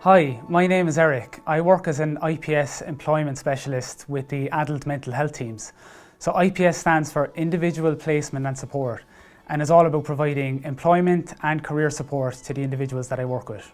Hi, my name is Eric. I work as an IPS employment specialist with the adult mental health teams. So IPS stands for Individual Placement and Support and is all about providing employment and career support to the individuals that I work with.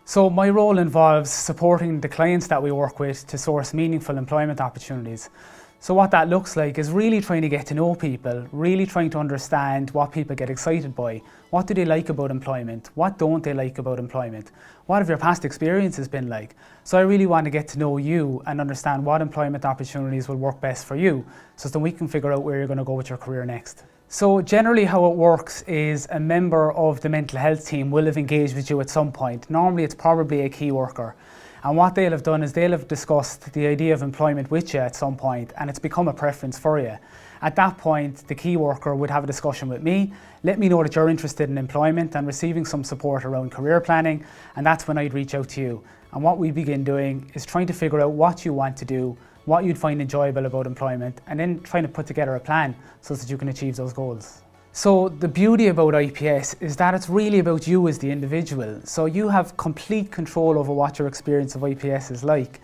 So my role involves supporting the clients that we work with to source meaningful employment opportunities. So what that looks like is really trying to get to know people, really trying to understand what people get excited by. What do they like about employment? What don't they like about employment? What have your past experiences been like? So I really want to get to know you and understand what employment opportunities will work best for you, so that we can figure out where you're going to go with your career next. So generally how it works is a member of the mental health team will have engaged with you at some point. Normally it's probably a key worker. And what they'll have done is they'll have discussed the idea of employment with you at some point, and it's become a preference for you. At that point, the key worker would have a discussion with me, let me know that you're interested in employment and receiving some support around career planning, and that's when I'd reach out to you. And what we begin doing is trying to figure out what you want to do, what you'd find enjoyable about employment, and then trying to put together a plan so that you can achieve those goals. So the beauty about IPS is that it's really about you as the individual. So you have complete control over what your experience of IPS is like,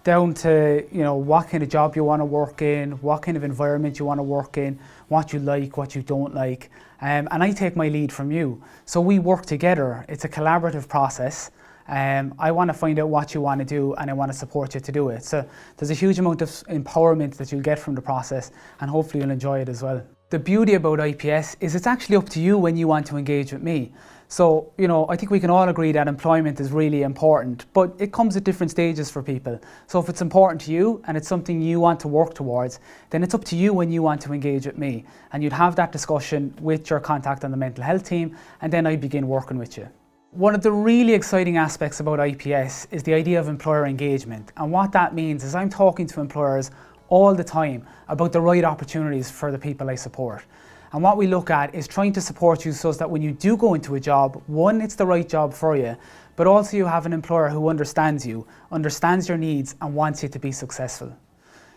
down to what kind of job you want to work in, what kind of environment you want to work in, what you like, what you don't like. And I take my lead from you. So we work together. It's a collaborative process. I want to find out what you want to do and I want to support you to do it. So there's a huge amount of empowerment that you'll get from the process, and hopefully you'll enjoy it as well. The beauty about IPS is it's actually up to you when you want to engage with me. So, I think we can all agree that employment is really important, but it comes at different stages for people. So if it's important to you and it's something you want to work towards, then it's up to you when you want to engage with me. And you'd have that discussion with your contact on the mental health team, and then I begin working with you. One of the really exciting aspects about IPS is the idea of employer engagement. And what that means is I'm talking to employers all the time about the right opportunities for the people I support. And what we look at is trying to support you so that when you do go into a job, one, it's the right job for you, but also you have an employer who understands you, understands your needs, and wants you to be successful.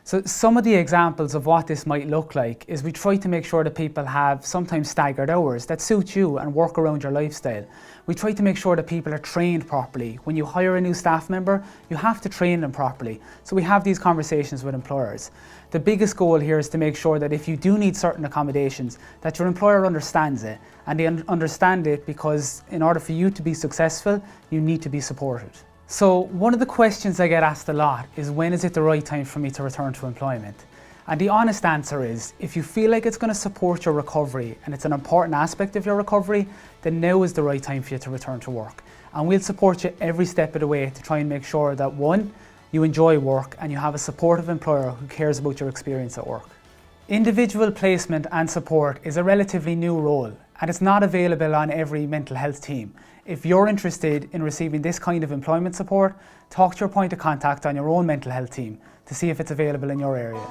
So some of the examples of what this might look like is we try to make sure that people have sometimes staggered hours that suit you and work around your lifestyle. We try to make sure that people are trained properly. When you hire a new staff member, you have to train them properly. So we have these conversations with employers. The biggest goal here is to make sure that if you do need certain accommodations, that your employer understands it. And they understand it because in order for you to be successful, you need to be supported. So one of the questions I get asked a lot is, when is it the right time for me to return to employment? And the honest answer is, if you feel like it's going to support your recovery and it's an important aspect of your recovery, then now is the right time for you to return to work. And we'll support you every step of the way to try and make sure that, one, you enjoy work and you have a supportive employer who cares about your experience at work. Individual placement and support is a relatively new role, and it's not available on every mental health team. If you're interested in receiving this kind of employment support, talk to your point of contact on your own mental health team to see if it's available in your area.